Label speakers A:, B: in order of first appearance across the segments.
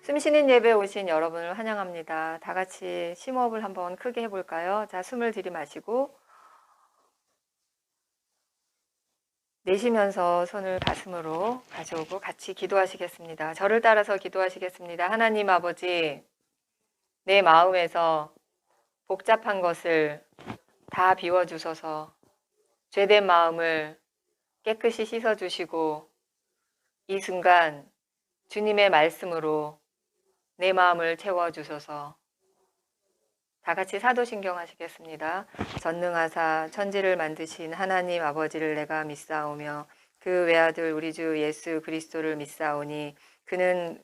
A: 숨쉬는 예배 오신 여러분을 환영합니다. 다 같이 심호흡을 한번 크게 해볼까요? 자, 숨을 들이마시고 내쉬면서 손을 가슴으로 가져오고 같이 기도하시겠습니다. 저를 따라서 기도하시겠습니다. 하나님 아버지, 내 마음에서 복잡한 것을 다 비워주셔서 죄된 마음을 깨끗이 씻어주시고 이 순간 주님의 말씀으로 내 마음을 채워주셔서 다 같이 사도신경 하시겠습니다. 전능하사 천지를 만드신 하나님 아버지를 내가 믿사오며 그 외아들 우리 주 예수 그리스도를 믿사오니 그는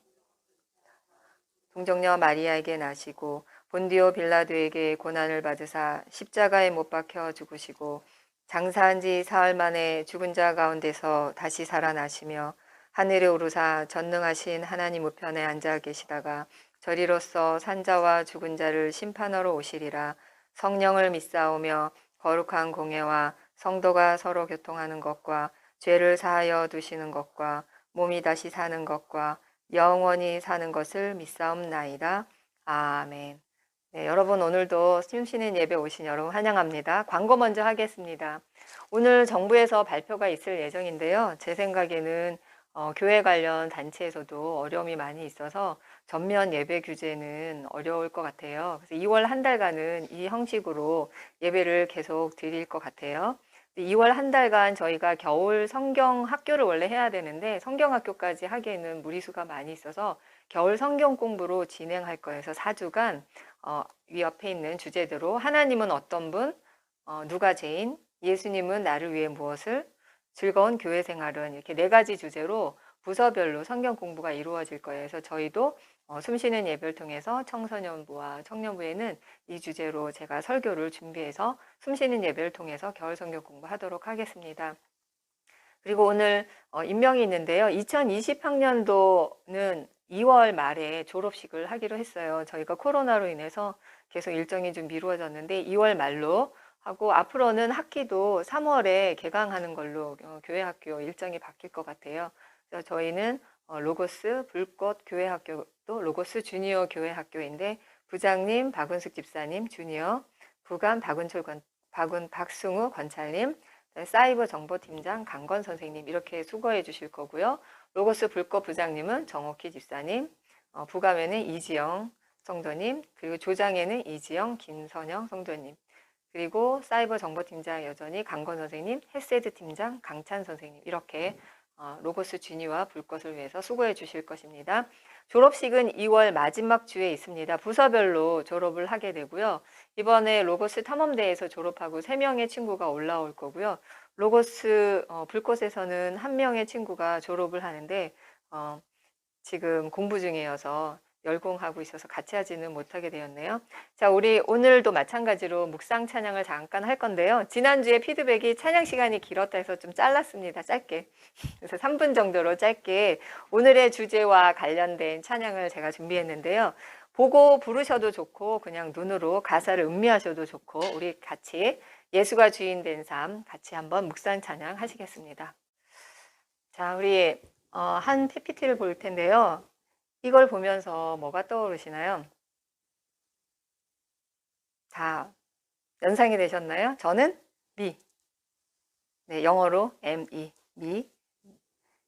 A: 동정녀 마리아에게 나시고 본디오 빌라도에게 고난을 받으사 십자가에 못 박혀 죽으시고 장사한 지 사흘 만에 죽은 자 가운데서 다시 살아나시며 하늘에 오르사 전능하신 하나님 우편에 앉아 계시다가 저리로서 산자와 죽은 자를 심판하러 오시리라. 성령을 믿사오며 거룩한 공예와 성도가 서로 교통하는 것과 죄를 사하여 두시는 것과 몸이 다시 사는 것과 영원히 사는 것을 믿사옵나이다. 아멘. 네, 여러분 오늘도 숨쉬는 예배 오신 여러분 환영합니다. 광고 먼저 하겠습니다. 오늘 정부에서 발표가 있을 예정인데요. 제 생각에는 교회 관련 단체에서도 어려움이 많이 있어서 전면 예배 규제는 어려울 것 같아요. 그래서 2월 한 달간은 이 형식으로 예배를 계속 드릴 것 같아요. 2월 한 달간 저희가 겨울 성경 학교를 원래 해야 되는데 성경 학교까지 하기에는 무리수가 많이 있어서 겨울 성경 공부로 진행할 거여서 4주간 이 옆에 있는 주제대로 하나님은 어떤 분, 누가 죄인, 예수님은 나를 위해 무엇을, 즐거운 교회 생활은 이렇게 4가지 주제로 부서별로 성경 공부가 이루어질 거예요. 그래서 저희도 숨쉬는 예배를 통해서 청소년부와 청년부에는 이 주제로 제가 설교를 준비해서 숨쉬는 예배를 통해서 겨울 성경 공부하도록 하겠습니다. 그리고 오늘 임명이 있는데요. 2020학년도는 2월 말에 졸업식을 하기로 했어요. 저희가 코로나로 인해서 계속 일정이 좀 미루어졌는데 2월 말로 하고 앞으로는 학기도 3월에 개강하는 걸로 교회 학교 일정이 바뀔 것 같아요. 그래서 저희는 로고스 불꽃 교회 학교도 로고스 주니어 교회 학교인데 부장님 박은숙 집사님 주니어, 부감 박승우 권찰님, 사이버 정보팀장 강건 선생님 이렇게 수고해 주실 거고요. 로고스 불꽃 부장님은 정옥희 집사님, 부감에는 이지영 성도님, 그리고 조장에는 이지영 김선영 성도님, 그리고 사이버 정보팀장 여전히 강건 선생님, 헬세드 팀장 강찬 선생님 이렇게 로고스 주니와 불꽃을 위해서 수고해 주실 것입니다. 졸업식은 2월 마지막 주에 있습니다. 부서별로 졸업을 하게 되고요. 이번에 로고스 탐험대에서 졸업하고 3명의 친구가 올라올 거고요. 로고스 불꽃에서는 1명의 친구가 졸업을 하는데 지금 공부 중이어서 열공하고 있어서 같이 하지는 못하게 되었네요. 자, 우리 오늘도 마찬가지로 묵상 찬양을 잠깐 할 건데요. 지난주에 피드백이 찬양 시간이 길었다 해서 좀 잘랐습니다. 짧게. 그래서 3분 정도로 짧게 오늘의 주제와 관련된 찬양을 제가 준비했는데요. 보고 부르셔도 좋고 그냥 눈으로 가사를 음미하셔도 좋고 우리 같이 예수가 주인 된 삶 같이 한번 묵상 찬양 하시겠습니다. 자, 우리 한 PPT를 볼 텐데요. 이걸 보면서 뭐가 떠오르시나요? 다 연상이 되셨나요? 저는 me. 네, 영어로 me, me.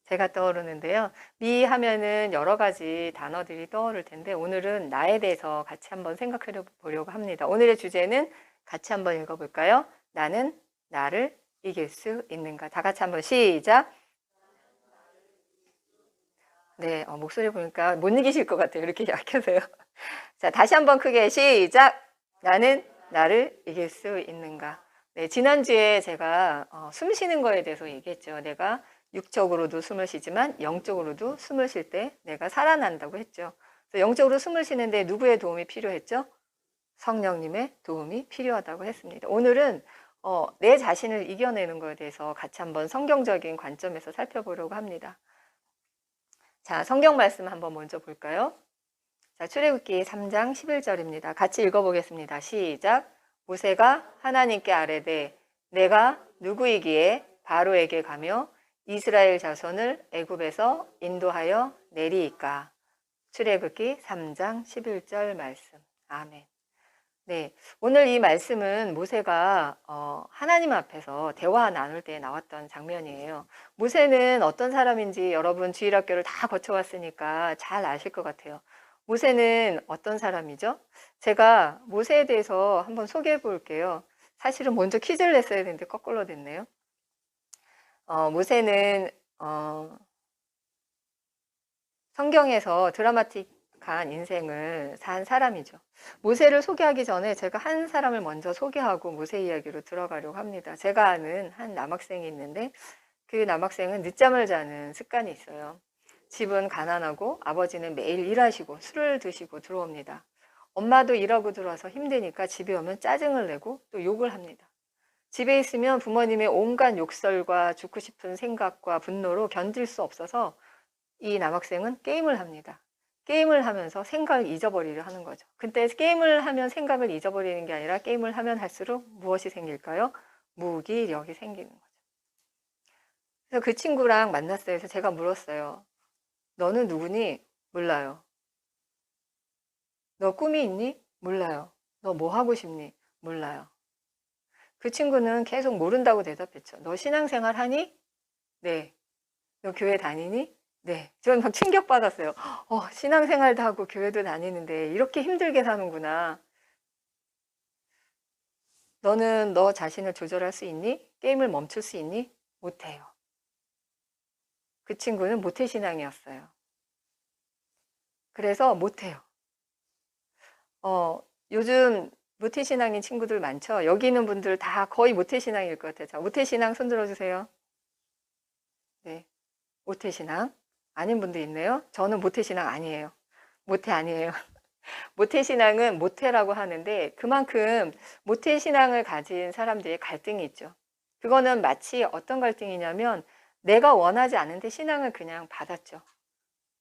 A: 제가 떠오르는데요. me 하면은 여러 가지 단어들이 떠오를 텐데 오늘은 나에 대해서 같이 한번 생각해 보려고 합니다. 오늘의 주제는 같이 한번 읽어볼까요? 나는 나를 이길 수 있는가? 다 같이 한번 시작. 네, 목소리 보니까 못 이기실 것 같아요. 이렇게 약해서요. 자, 다시 한번 크게 시작. 나는 나를 이길 수 있는가? 네, 지난주에 제가 숨 쉬는 거에 대해서 얘기했죠. 내가 육적으로도 숨을 쉬지만 영적으로도 숨을 쉴 때 내가 살아난다고 했죠. 그래서 영적으로 숨을 쉬는데 누구의 도움이 필요했죠? 성령님의 도움이 필요하다고 했습니다. 오늘은 내 자신을 이겨내는 것에 대해서 같이 한번 성경적인 관점에서 살펴보려고 합니다. 자, 성경 말씀 한번 먼저 볼까요? 자, 출애굽기 3장 11절입니다. 같이 읽어보겠습니다. 시작. 모세가 하나님께 아뢰되 내가 누구이기에 바로에게 가며 이스라엘 자손을 애굽에서 인도하여 내리이까. 출애굽기 3장 11절 말씀. 아멘. 네, 오늘 이 말씀은 모세가 하나님 앞에서 대화 나눌 때 나왔던 장면이에요. 모세는 어떤 사람인지 여러분 주일학교를 다 거쳐왔으니까 잘 아실 것 같아요. 모세는 어떤 사람이죠? 제가 모세에 대해서 한번 소개해 볼게요. 사실은 먼저 퀴즈를 냈어야 되는데 거꾸로 됐네요. 모세는 성경에서 드라마틱한 인생을 산 사람이죠. 모세를 소개하기 전에 제가 한 사람을 먼저 소개하고 모세 이야기로 들어가려고 합니다. 제가 아는 한 남학생이 있는데 그 남학생은 늦잠을 자는 습관이 있어요. 집은 가난하고 아버지는 매일 일하시고 술을 드시고 들어옵니다. 엄마도 일하고 들어와서 힘드니까 집에 오면 짜증을 내고 또 욕을 합니다. 집에 있으면 부모님의 온갖 욕설과 죽고 싶은 생각과 분노로 견딜 수 없어서 이 남학생은 게임을 합니다. 게임을 하면서 생각을 잊어버리려 하는 거죠. 근데 게임을 하면 생각을 잊어버리는 게 아니라 게임을 하면 할수록 무엇이 생길까요? 무기력이 생기는 거죠. 그래서 그 친구랑 만났어요. 그래서 제가 물었어요. 너는 누구니? 몰라요. 너 꿈이 있니? 몰라요. 너 뭐 하고 싶니? 몰라요. 그 친구는 계속 모른다고 대답했죠. 너 신앙생활 하니? 네. 너 교회 다니니? 네. 저는 막 충격받았어요. 신앙생활도 하고 교회도 다니는데 이렇게 힘들게 사는구나. 너는 너 자신을 조절할 수 있니? 게임을 멈출 수 있니? 못해요. 그 친구는 모태신앙이었어요. 그래서 못해요. 요즘 모태신앙인 친구들 많죠? 여기 있는 분들 다 거의 모태신앙일 것 같아요. 자, 모태신앙 손 들어주세요. 네. 모태신앙. 아닌 분도 있네요. 저는 모태신앙 아니에요. 모태 아니에요. 모태신앙은 모태라고 하는데 그만큼 모태신앙을 가진 사람들의 갈등이 있죠. 그거는 마치 어떤 갈등이냐면 내가 원하지 않은데 신앙을 그냥 받았죠.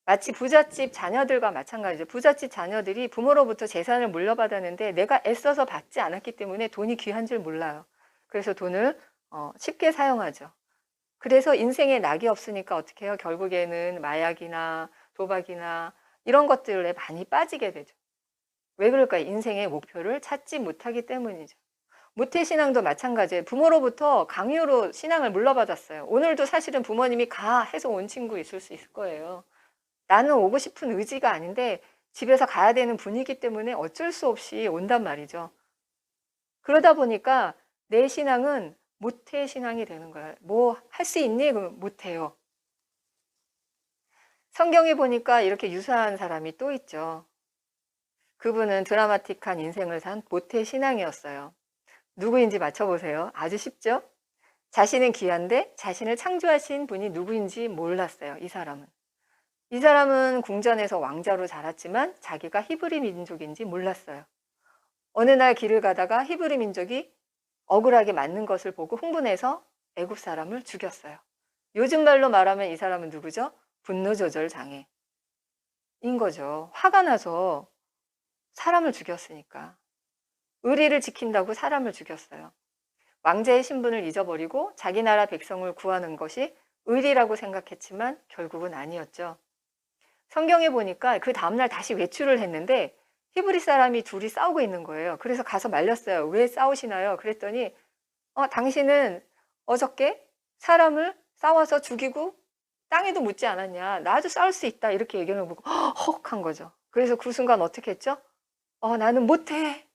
A: 마치 부잣집 자녀들과 마찬가지죠. 부잣집 자녀들이 부모로부터 재산을 물려받았는데 내가 애써서 받지 않았기 때문에 돈이 귀한 줄 몰라요. 그래서 돈을 쉽게 사용하죠. 그래서 인생에 낙이 없으니까 어떻게 해요? 결국에는 마약이나 도박이나 이런 것들에 많이 빠지게 되죠. 왜 그럴까요? 인생의 목표를 찾지 못하기 때문이죠. 모태신앙도 마찬가지예요. 부모로부터 강요로 신앙을 물려받았어요. 오늘도 사실은 부모님이 가 해서 온 친구 있을 수 있을 거예요. 나는 오고 싶은 의지가 아닌데 집에서 가야 되는 분위기 때문에 어쩔 수 없이 온단 말이죠. 그러다 보니까 내 신앙은 모태신앙이 되는 거예요. 뭐 할 수 있니? 그러면 못해요. 성경에 보니까 이렇게 유사한 사람이 또 있죠. 그분은 드라마틱한 인생을 산 모태신앙이었어요. 누구인지 맞춰보세요. 아주 쉽죠? 자신은 귀한데 자신을 창조하신 분이 누구인지 몰랐어요. 이 사람은 궁전에서 왕자로 자랐지만 자기가 히브리 민족인지 몰랐어요. 어느 날 길을 가다가 히브리 민족이 억울하게 맞는 것을 보고 흥분해서 애굽 사람을 죽였어요. 요즘 말로 말하면 이 사람은 누구죠? 분노 조절 장애인 거죠. 화가 나서 사람을 죽였으니까. 의리를 지킨다고 사람을 죽였어요. 왕자의 신분을 잊어버리고 자기 나라 백성을 구하는 것이 의리라고 생각했지만 결국은 아니었죠. 성경에 보니까 그 다음날 다시 외출을 했는데 히브리 사람이 둘이 싸우고 있는 거예요. 그래서 가서 말렸어요. 왜 싸우시나요? 그랬더니 당신은 어저께 사람을 싸워서 죽이고 땅에도 묻지 않았냐. 나도 싸울 수 있다. 이렇게 얘기를 보고 헉한 거죠. 그래서 그 순간 어떻게 했죠? 나는 못해.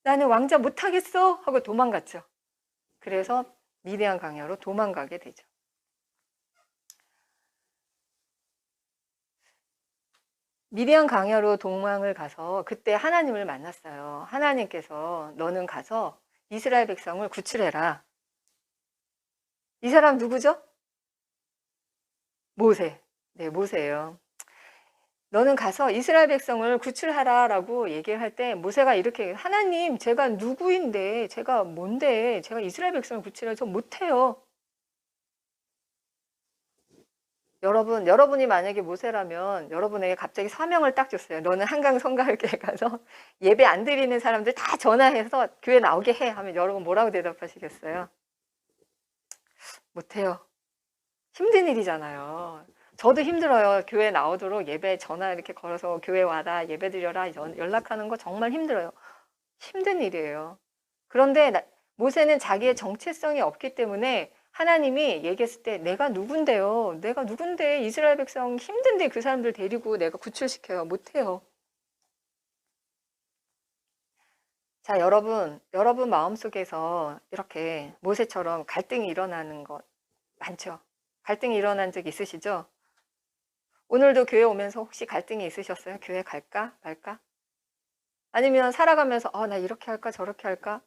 A: 나는 왕자 못하겠어. 하고 도망갔죠. 그래서 미디안 강야로 도망가게 되죠. 미디안 강야로 도망을 가서 그때 하나님을 만났어요. 하나님께서 너는 가서 이스라엘 백성을 구출해라. 이 사람 누구죠? 모세. 네, 모세예요. 너는 가서 이스라엘 백성을 구출하라라고 얘기할 때 모세가 이렇게 하나님 제가 누구인데 제가 뭔데 제가 이스라엘 백성을 구출해서 못해요. 여러분이 만약에 모세라면 여러분에게 갑자기 사명을 딱 줬어요. 너는 한강 성가교회에 가서 예배 안 드리는 사람들 다 전화해서 교회 나오게 해 하면 여러분 뭐라고 대답하시겠어요? 못해요. 힘든 일이잖아요. 저도 힘들어요. 교회 나오도록 예배 전화 이렇게 걸어서 교회 와라, 예배 드려라, 연락하는 거 정말 힘들어요. 힘든 일이에요. 그런데 모세는 자기의 정체성이 없기 때문에 하나님이 얘기했을 때 내가 누군데요? 내가 누군데 이스라엘 백성 힘든데 그 사람들 데리고 내가 구출시켜요? 못해요. 자, 여러분 마음속에서 이렇게 모세처럼 갈등이 일어나는 것 많죠? 갈등이 일어난 적 있으시죠? 오늘도 교회 오면서 혹시 갈등이 있으셨어요? 교회 갈까 말까? 아니면 살아가면서 나 이렇게 할까 저렇게 할까?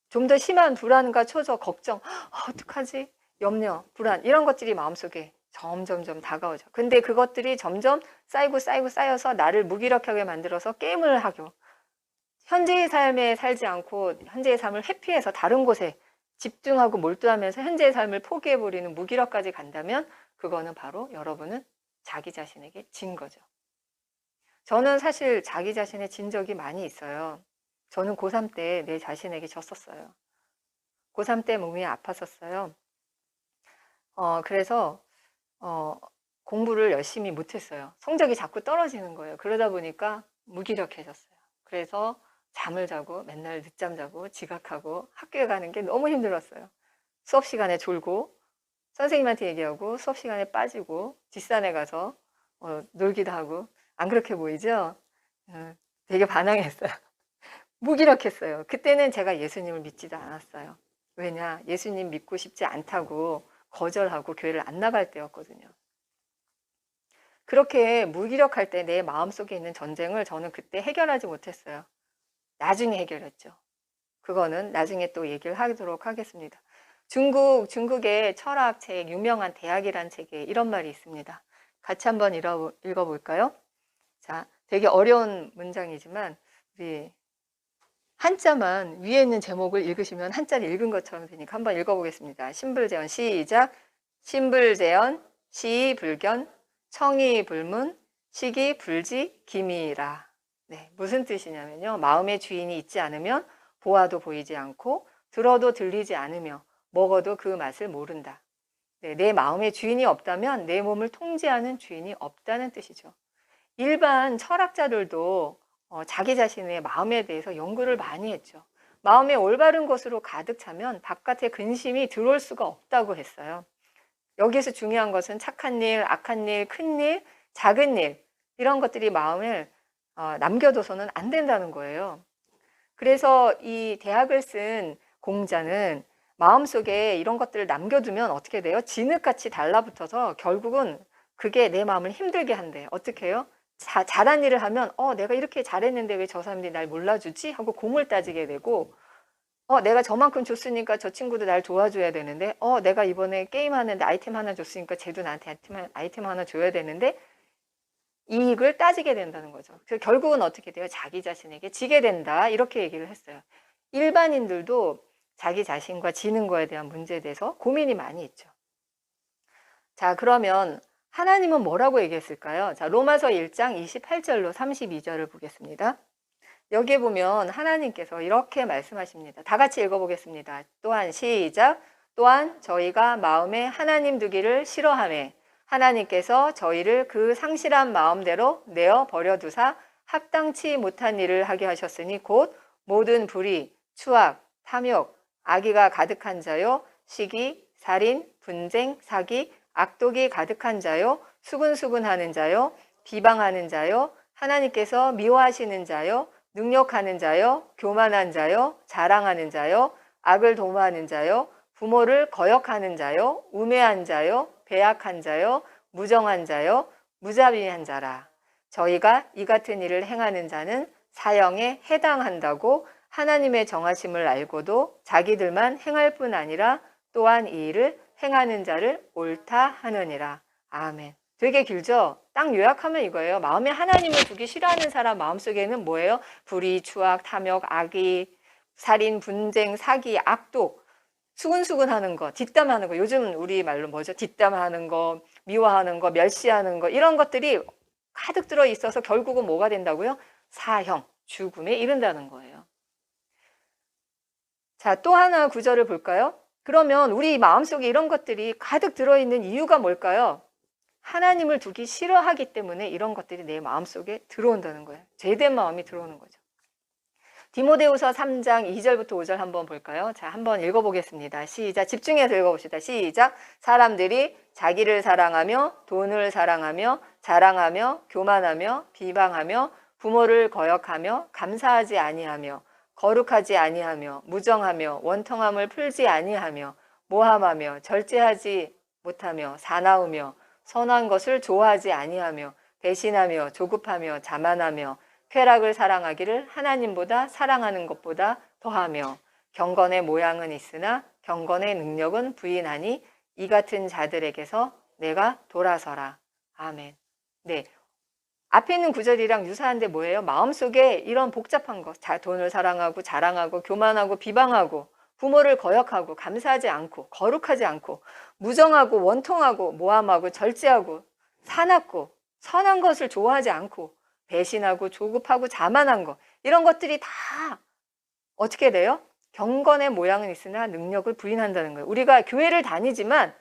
A: 좀 더 심한 불안과 초조, 걱정, 어떡하지? 염려, 불안 이런 것들이 마음속에 점점점 다가오죠. 근데 그것들이 점점 쌓여서 나를 무기력하게 만들어서 게임을 하고 현재의 삶에 살지 않고 현재의 삶을 회피해서 다른 곳에 집중하고 몰두하면서 현재의 삶을 포기해버리는 무기력까지 간다면 그거는 바로 여러분은 자기 자신에게 진 거죠. 저는 사실 자기 자신에 진 적이 많이 있어요. 저는 고3 때 내 자신에게 졌었어요. 고3 때 몸이 아팠었어요. 그래서 공부를 열심히 못했어요. 성적이 자꾸 떨어지는 거예요. 그러다 보니까 무기력해졌어요. 그래서 잠을 자고 맨날 늦잠 자고 지각하고 학교에 가는 게 너무 힘들었어요. 수업 시간에 졸고 선생님한테 얘기하고 수업 시간에 빠지고 뒷산에 가서 놀기도 하고 안 그렇게 보이죠? 되게 반항했어요. 무기력했어요. 그때는 제가 예수님을 믿지도 않았어요. 왜냐? 예수님 믿고 싶지 않다고 거절하고 교회를 안 나갈 때였거든요. 그렇게 무기력할 때 내 마음속에 있는 전쟁을 저는 그때 해결하지 못했어요. 나중에 해결했죠. 그거는 나중에 또 얘기를 하도록 하겠습니다. 중국의 철학책, 유명한 대학이란 책에 이런 말이 있습니다. 같이 한번 읽어볼까요? 자, 되게 어려운 문장이지만 우리 한자만 위에 있는 제목을 읽으시면 한자를 읽은 것처럼 되니까 한번 읽어보겠습니다. 신불재언 시작. 신불재언 시불견 청이불문 시기불지 기미라. 네, 무슨 뜻이냐면요. 마음의 주인이 있지 않으면 보아도 보이지 않고 들어도 들리지 않으며 먹어도 그 맛을 모른다. 네, 내 마음의 주인이 없다면 내 몸을 통제하는 주인이 없다는 뜻이죠. 일반 철학자들도 자기 자신의 마음에 대해서 연구를 많이 했죠. 마음의 올바른 것으로 가득 차면 바깥에 근심이 들어올 수가 없다고 했어요. 여기서 중요한 것은 착한 일, 악한 일, 큰 일, 작은 일 이런 것들이 마음을 남겨둬서는 안 된다는 거예요. 그래서 이 대학을 쓴 공자는 마음속에 이런 것들을 남겨두면 어떻게 돼요? 진흙같이 달라붙어서 결국은 그게 내 마음을 힘들게 한대요. 어떻게 해요? 잘한 일을 하면 내가 이렇게 잘했는데 왜 저 사람들이 날 몰라주지? 하고 공을 따지게 되고 내가 저만큼 줬으니까 저 친구도 날 도와줘야 되는데 내가 이번에 게임하는데 아이템 하나 줬으니까 쟤도 나한테 아이템 하나 줘야 되는데 이익을 따지게 된다는 거죠. 그래서 결국은 어떻게 돼요? 자기 자신에게 지게 된다 이렇게 얘기를 했어요. 일반인들도 자기 자신과 지는 거에 대한 문제에 대해서 고민이 많이 있죠. 자, 그러면 하나님은 뭐라고 얘기했을까요? 자, 로마서 1장 28절로 32절을 보겠습니다. 여기에 보면 하나님께서 이렇게 말씀하십니다. 다 같이 읽어보겠습니다. 또한 시작. 또한 저희가 마음에 하나님 두기를 싫어하매 하나님께서 저희를 그 상실한 마음대로 내어 버려두사 합당치 못한 일을 하게 하셨으니 곧 모든 불의, 추악, 탐욕, 악의가 가득한 자요, 시기, 살인, 분쟁, 사기, 악독이 가득한 자요, 수근수근하는 자요, 비방하는 자요, 하나님께서 미워하시는 자요, 능욕하는 자요, 교만한 자요, 자랑하는 자요, 악을 도모하는 자요, 부모를 거역하는 자요, 우매한 자요, 배약한 자요, 무정한 자요, 무자비한 자라. 저희가 이 같은 일을 행하는 자는 사형에 해당한다고 하나님의 정하심을 알고도 자기들만 행할 뿐 아니라 또한 이 일을 행하는 자를 옳다 하느니라. 아멘. 되게 길죠? 딱 요약하면 이거예요. 마음에 하나님을 두기 싫어하는 사람 마음속에는 뭐예요? 불의, 추악, 탐욕, 악의, 살인, 분쟁, 사기, 악독, 수근수근하는 거, 뒷담하는 거. 요즘 우리 말로 뭐죠? 뒷담하는 거, 미워하는 거, 멸시하는 거 이런 것들이 가득 들어 있어서 결국은 뭐가 된다고요? 사형, 죽음에 이른다는 거예요. 자, 또 하나 구절을 볼까요? 그러면 우리 마음속에 이런 것들이 가득 들어있는 이유가 뭘까요? 하나님을 두기 싫어하기 때문에 이런 것들이 내 마음속에 들어온다는 거예요. 죄된 마음이 들어오는 거죠. 디모데후서 3장 2절부터 5절 한번 볼까요? 자, 한번 읽어보겠습니다. 시작. 집중해서 읽어봅시다. 시작. 사람들이 자기를 사랑하며 돈을 사랑하며 자랑하며 교만하며 비방하며 부모를 거역하며 감사하지 아니하며 거룩하지 아니하며 무정하며 원통함을 풀지 아니하며 모함하며 절제하지 못하며 사나우며 선한 것을 좋아하지 아니하며 배신하며 조급하며 자만하며 쾌락을 사랑하기를 하나님보다 사랑하는 것보다 더하며 경건의 모양은 있으나 경건의 능력은 부인하니 이 같은 자들에게서 내가 돌아서라. 아멘. 네. 앞에 있는 구절이랑 유사한데 뭐예요? 마음속에 이런 복잡한 것, 돈을 사랑하고 자랑하고 교만하고 비방하고 부모를 거역하고 감사하지 않고 거룩하지 않고 무정하고 원통하고 모함하고 절제하고 사납고 선한 것을 좋아하지 않고 배신하고 조급하고 자만한 것, 이런 것들이 다 어떻게 돼요? 경건의 모양은 있으나 능력을 부인한다는 거예요. 우리가 교회를 다니지만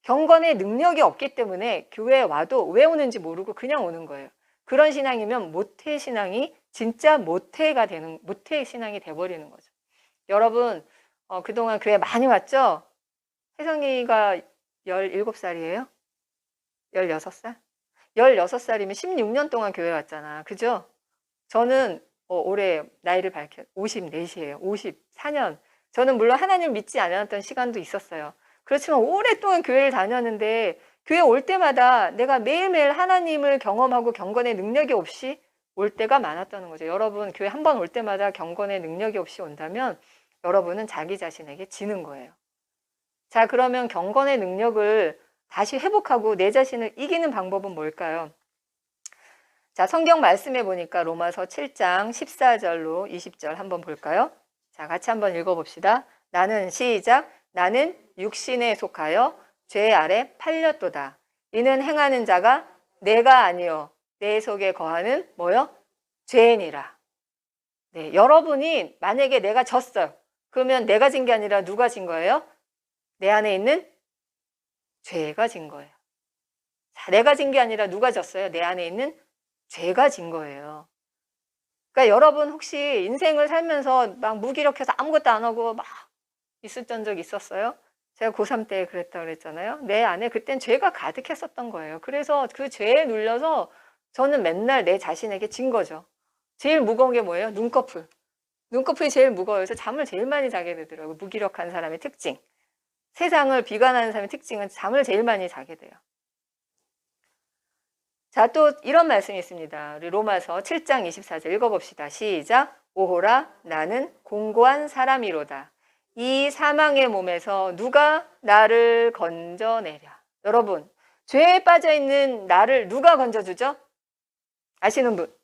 A: 경건의 능력이 없기 때문에 교회에 와도 왜 오는지 모르고 그냥 오는 거예요. 그런 신앙이면 모태 신앙이 진짜 모태가 되는, 모태 신앙이 돼버리는 거죠. 여러분, 그동안 교회 많이 왔죠? 혜성이가 17살이에요? 16살? 16살이면 16년 동안 교회 왔잖아. 그죠? 저는 올해 나이를 밝혀 54이에요. 54년. 저는 물론 하나님을 믿지 않았던 시간도 있었어요. 그렇지만 오랫동안 교회를 다녔는데 교회 올 때마다 내가 매일매일 하나님을 경험하고 경건의 능력이 없이 올 때가 많았다는 거죠. 여러분, 교회 한 번 올 때마다 경건의 능력이 없이 온다면 여러분은 자기 자신에게 지는 거예요. 자, 그러면 경건의 능력을 다시 회복하고 내 자신을 이기는 방법은 뭘까요? 자, 성경 말씀해 보니까 로마서 7장 14절로 20절 한번 볼까요? 자, 같이 한번 읽어봅시다. 나는 시작. 나는 육신에 속하여 죄 아래 팔렸도다. 이는 행하는 자가 내가 아니요 내 속에 거하는 뭐요? 죄니라. 네, 여러분이 만약에 내가 졌어요. 그러면 내가 진 게 아니라 누가 진 거예요? 내 안에 있는 죄가 진 거예요. 자, 내가 진 게 아니라 누가 졌어요? 내 안에 있는 죄가 진 거예요. 그러니까 여러분 혹시 인생을 살면서 막 무기력해서 아무것도 안 하고 막 있었던 적 있었어요? 제가 고3 때 그랬다고 그랬잖아요. 내 안에 그땐 죄가 가득했었던 거예요. 그래서 그 죄에 눌려서 저는 맨날 내 자신에게 진 거죠. 제일 무거운 게 뭐예요? 눈꺼풀. 눈꺼풀이 제일 무거워서 잠을 제일 많이 자게 되더라고요. 무기력한 사람의 특징. 세상을 비관하는 사람의 특징은 잠을 제일 많이 자게 돼요. 자, 또 이런 말씀이 있습니다. 우리 로마서 7장 24절 읽어봅시다. 시작. 오호라 나는 공고한 사람이로다. 이 사망의 몸에서 누가 나를 건져내랴. 여러분, 죄에 빠져있는 나를 누가 건져주죠? 아시는 분?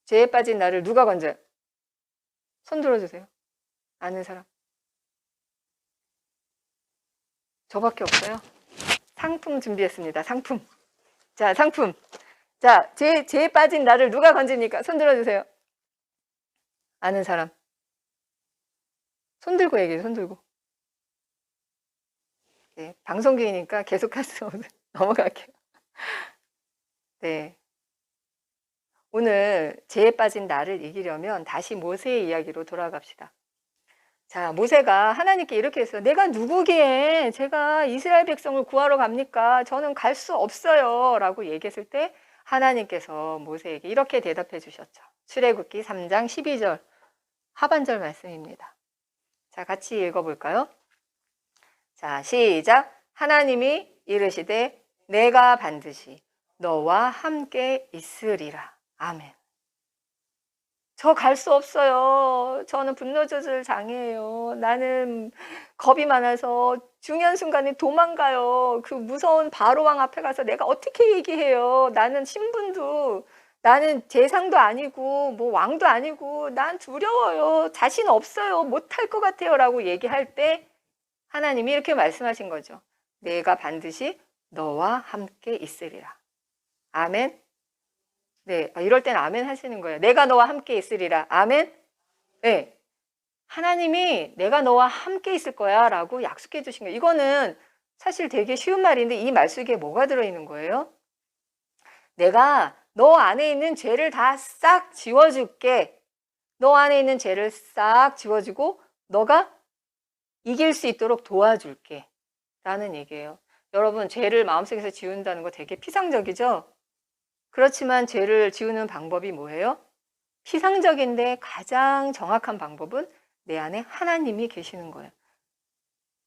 A: 죄에 빠진 나를 누가 건져요? 손 들어주세요. 아는 사람? 저밖에 없어요. 상품 준비했습니다. 상품. 자, 상품. 자, 죄에 빠진 나를 누가 건집니까? 손 들어주세요. 아는 사람. 손 들고 얘기해요. 손 들고. 네, 방송국이니까 계속 할 수 없는 넘어갈게요. 네. 오늘 죄에 빠진 나를 이기려면 다시 모세의 이야기로 돌아갑시다. 자, 모세가 하나님께 이렇게 했어요. 내가 누구기에 제가 이스라엘 백성을 구하러 갑니까? 저는 갈 수 없어요. 라고 얘기했을 때 하나님께서 모세에게 이렇게 대답해 주셨죠. 출애굽기 3장 12절 하반절 말씀입니다. 자, 같이 읽어볼까요? 자, 시작. 하나님이 이르시되 내가 반드시 너와 함께 있으리라. 아멘. 저 갈 수 없어요. 저는 분노 조절 장애예요. 나는 겁이 많아서 중요한 순간에 도망가요. 그 무서운 바로왕 앞에 가서 내가 어떻게 얘기해요. 나는 신분도, 나는 재상도 아니고 뭐 왕도 아니고 난 두려워요. 자신 없어요. 못할 것 같아요. 라고 얘기할 때 하나님이 이렇게 말씀하신 거죠. 내가 반드시 너와 함께 있으리라. 아멘. 네, 이럴 땐 아멘 하시는 거예요. 내가 너와 함께 있으리라. 아멘. 네, 하나님이 내가 너와 함께 있을 거야 라고 약속해 주신 거예요. 이거는 사실 되게 쉬운 말인데 이 말 속에 뭐가 들어있는 거예요? 내가 너 안에 있는 죄를 다 싹 지워줄게. 너 안에 있는 죄를 싹 지워주고 너가 이길 수 있도록 도와줄게. 라는 얘기예요. 여러분, 죄를 마음속에서 지운다는 거 되게 피상적이죠? 그렇지만 죄를 지우는 방법이 뭐예요? 피상적인데 가장 정확한 방법은 내 안에 하나님이 계시는 거예요.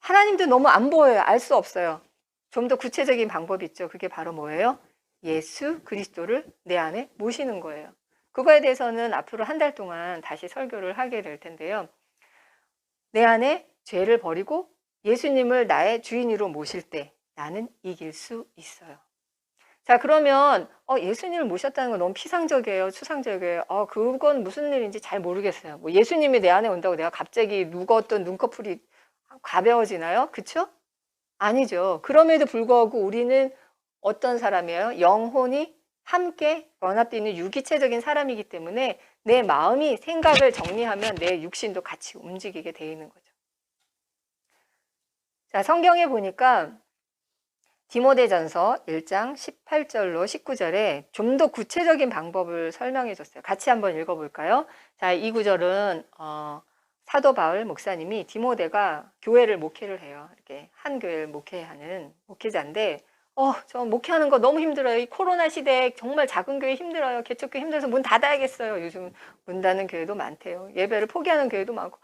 A: 하나님도 너무 안 보여요. 알 수 없어요. 좀 더 구체적인 방법이 있죠. 그게 바로 뭐예요? 예수 그리스도를 내 안에 모시는 거예요. 그거에 대해서는 앞으로 한 달 동안 다시 설교를 하게 될 텐데요. 내 안에 죄를 버리고 예수님을 나의 주인으로 모실 때 나는 이길 수 있어요. 자, 그러면 예수님을 모셨다는 건 너무 피상적이에요. 추상적이에요. 그건 무슨 일인지 잘 모르겠어요. 뭐 예수님이 내 안에 온다고 내가 갑자기 누웠던 눈꺼풀이 가벼워지나요? 그쵸? 아니죠. 그럼에도 불구하고 우리는 어떤 사람이에요? 영혼이 함께 연합되어 있는 유기체적인 사람이기 때문에 내 마음이 생각을 정리하면 내 육신도 같이 움직이게 돼 있는 거죠. 자, 성경에 보니까 디모데전서 1장 18절로 19절에 좀 더 구체적인 방법을 설명해 줬어요. 같이 한번 읽어볼까요? 자, 이 구절은 사도 바울 목사님이 디모데가 교회를 목회를 해요. 이렇게 한 교회를 목회하는 목회자인데 저 목회하는 거 너무 힘들어요. 이 코로나 시대에 정말 작은 교회 힘들어요. 개척교회 힘들어서 문 닫아야겠어요. 요즘 문 닫는 교회도 많대요. 예배를 포기하는 교회도 많고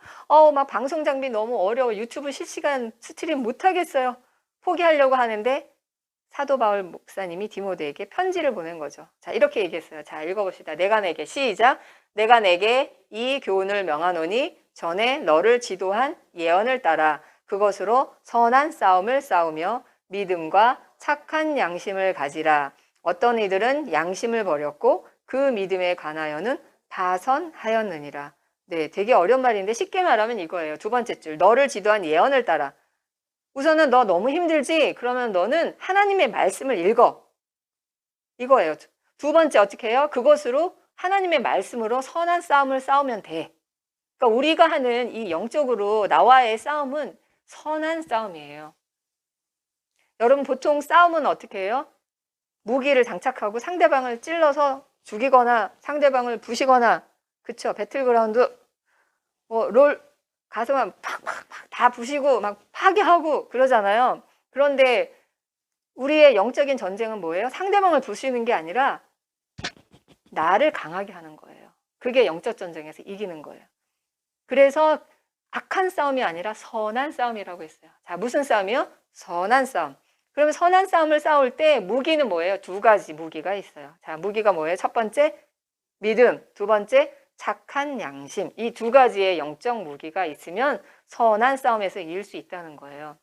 A: 막 방송 장비 너무 어려워. 유튜브 실시간 스트림 못 하겠어요. 포기하려고 하는데 사도 바울 목사님이 디모데에게 편지를 보낸 거죠. 자, 이렇게 얘기했어요. 자, 읽어봅시다. 내가 내게 시작. 내가 내게 이 교훈을 명하노니 전에 너를 지도한 예언을 따라 그것으로 선한 싸움을 싸우며 믿음과 착한 양심을 가지라. 어떤 이들은 양심을 버렸고 그 믿음에 관하여는 파선하였느니라. 네, 되게 어려운 말인데 쉽게 말하면 이거예요. 두 번째 줄. 너를 지도한 예언을 따라. 우선은 너 너무 힘들지? 그러면 너는 하나님의 말씀을 읽어. 이거예요. 두 번째 어떻게 해요? 그것으로 하나님의 말씀으로 선한 싸움을 싸우면 돼. 그러니까 우리가 하는 이 영적으로 나와의 싸움은 선한 싸움이에요. 여러분 보통 싸움은 어떻게 해요? 무기를 장착하고 상대방을 찔러서 죽이거나 상대방을 부시거나 그쵸? 배틀그라운드 롤 가서 막 팍팍팍 다 부시고 막 파괴하고 그러잖아요. 그런데 우리의 영적인 전쟁은 뭐예요? 상대방을 부수는 게 아니라 나를 강하게 하는 거예요. 그게 영적 전쟁에서 이기는 거예요. 그래서 악한 싸움이 아니라 선한 싸움이라고 했어요. 자, 무슨 싸움이요? 선한 싸움. 그러면 선한 싸움을 싸울 때 무기는 뭐예요? 두 가지 무기가 있어요. 자, 무기가 뭐예요? 첫 번째, 믿음. 두 번째, 착한 양심. 이 두 가지의 영적 무기가 있으면 선한 싸움에서 이길 수 있다는 거예요.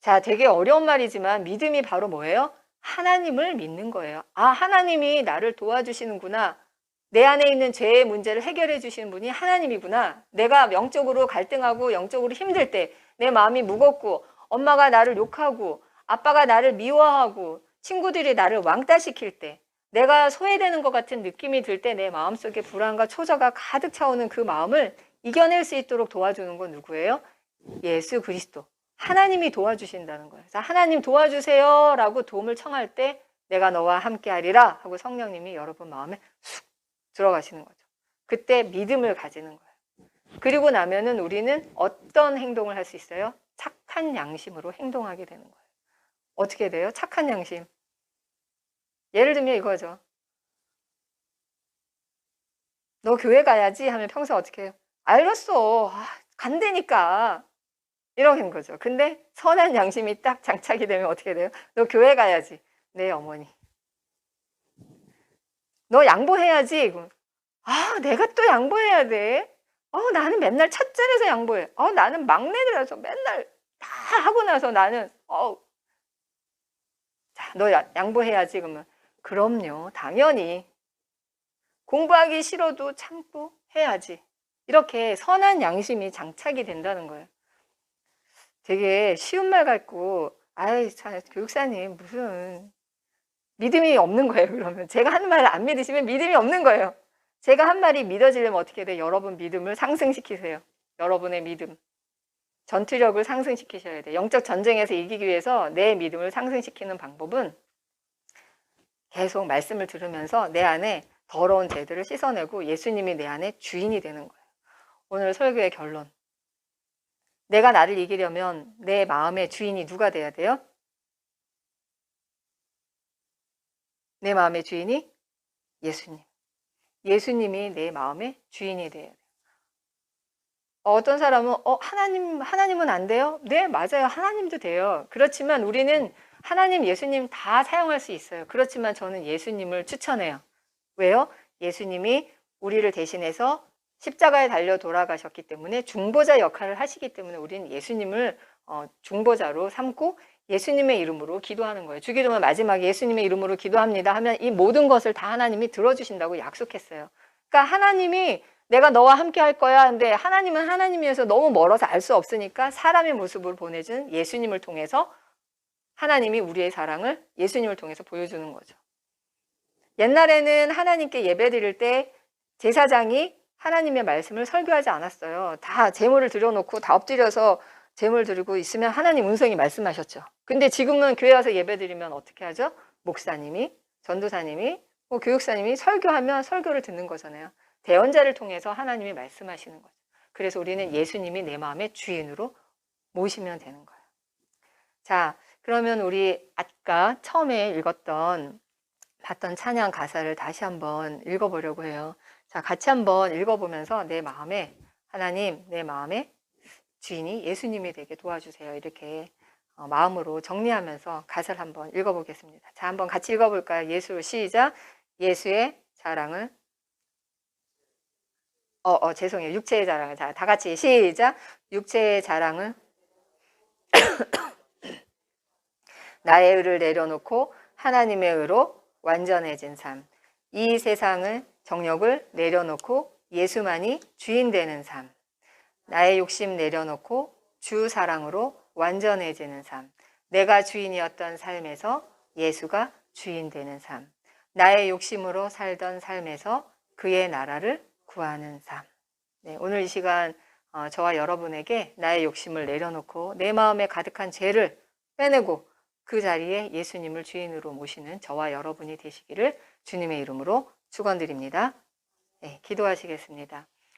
A: 자, 되게 어려운 말이지만 믿음이 바로 뭐예요? 하나님을 믿는 거예요. 하나님이 나를 도와주시는구나. 내 안에 있는 죄의 문제를 해결해 주시는 분이 하나님이구나. 내가 영적으로 갈등하고 영적으로 힘들 때 내 마음이 무겁고 엄마가 나를 욕하고 아빠가 나를 미워하고 친구들이 나를 왕따시킬 때 내가 소외되는 것 같은 느낌이 들 때 내 마음속에 불안과 초조가 가득 차오는 그 마음을 이겨낼 수 있도록 도와주는 건 누구예요? 예수 그리스도. 하나님이 도와주신다는 거예요. 그래서 하나님 도와주세요 라고 도움을 청할 때 내가 너와 함께 하리라 하고 성령님이 여러분 마음에 쑥 들어가시는 거죠. 그때 믿음을 가지는 거예요. 그리고 나면은 우리는 어떤 행동을 할 수 있어요? 착한 양심으로 행동하게 되는 거예요. 어떻게 돼요? 착한 양심. 예를 들면 이거죠. 너 교회 가야지 하면 평소 어떻게 해요? 알았어. 간다니까. 이러는 거죠. 근데 선한 양심이 딱 장착이 되면 어떻게 돼요? 너 교회 가야지. 네, 어머니. 너 양보해야지. 내가 또 양보해야 돼. 나는 맨날 첫째에서 양보해. 나는 막내들이라서 맨날 다 하고 나서 나는 자, 너 양보해야지. 그러면 그럼요. 당연히. 공부하기 싫어도 참고 해야지. 이렇게 선한 양심이 장착이 된다는 거예요. 되게 쉬운 말 같고 교육사님 무슨 믿음이 없는 거예요. 그러면 제가 하는 말을 안 믿으시면 믿음이 없는 거예요. 제가 한 말이 믿어지려면 어떻게 돼요? 여러분 믿음을 상승시키세요. 여러분의 믿음. 전투력을 상승시키셔야 돼요. 영적 전쟁에서 이기기 위해서 내 믿음을 상승시키는 방법은 계속 말씀을 들으면서 내 안에 더러운 죄들을 씻어내고 예수님이 내 안에 주인이 되는 거예요. 오늘 설교의 결론. 내가 나를 이기려면 내 마음의 주인이 누가 돼야 돼요? 내 마음의 주인이 예수님. 예수님이 내 마음의 주인이 돼야 돼요. 어떤 사람은 하나님은 안 돼요? 네, 맞아요. 하나님도 돼요. 그렇지만 우리는 하나님, 예수님 다 사용할 수 있어요. 그렇지만 저는 예수님을 추천해요. 왜요? 예수님이 우리를 대신해서 십자가에 달려 돌아가셨기 때문에 중보자 역할을 하시기 때문에 우리는 예수님을 중보자로 삼고 예수님의 이름으로 기도하는 거예요. 주기도문 마지막에 예수님의 이름으로 기도합니다 하면 이 모든 것을 다 하나님이 들어주신다고 약속했어요. 그러니까 하나님이 내가 너와 함께 할 거야. 근데 하나님은 하나님이어서 너무 멀어서 알 수 없으니까 사람의 모습을 보내준 예수님을 통해서 하나님이 우리의 사랑을 예수님을 통해서 보여주는 거죠. 옛날에는 하나님께 예배 드릴 때 제사장이 하나님의 말씀을 설교하지 않았어요. 다 제물을 들여놓고 다 엎드려서 제물 드리고 있으면 하나님 음성이 말씀하셨죠. 근데 지금은 교회 와서 예배 드리면 어떻게 하죠? 목사님이, 전도사님이, 교육사님이 설교하면 설교를 듣는 거잖아요. 대언자를 통해서 하나님이 말씀하시는 거죠. 그래서 우리는 예수님이 내 마음의 주인으로 모시면 되는 거예요. 자, 그러면 우리 아까 처음에 봤던 찬양 가사를 다시 한번 읽어보려고 해요. 자, 같이 한번 읽어보면서 내 마음에 하나님, 내 마음의 주인이 예수님이 되게 도와주세요. 이렇게 마음으로 정리하면서 가사를 한번 읽어보겠습니다. 자, 한번 같이 읽어볼까요? 예수 시작. 예수의 자랑을 죄송해요. 육체의 자랑을. 자, 다 같이 시작. 육체의 자랑을 나의 의를 내려놓고 하나님의 의로 완전해진 삶. 이 세상을 정욕을 내려놓고 예수만이 주인 되는 삶. 나의 욕심 내려놓고 주 사랑으로 완전해지는 삶. 내가 주인이었던 삶에서 예수가 주인 되는 삶. 나의 욕심으로 살던 삶에서 그의 나라를 구하는 삶. 네, 오늘 이 시간 저와 여러분에게 나의 욕심을 내려놓고 내 마음에 가득한 죄를 빼내고 그 자리에 예수님을 주인으로 모시는 저와 여러분이 되시기를 주님의 이름으로 축원드립니다. 네, 기도하시겠습니다.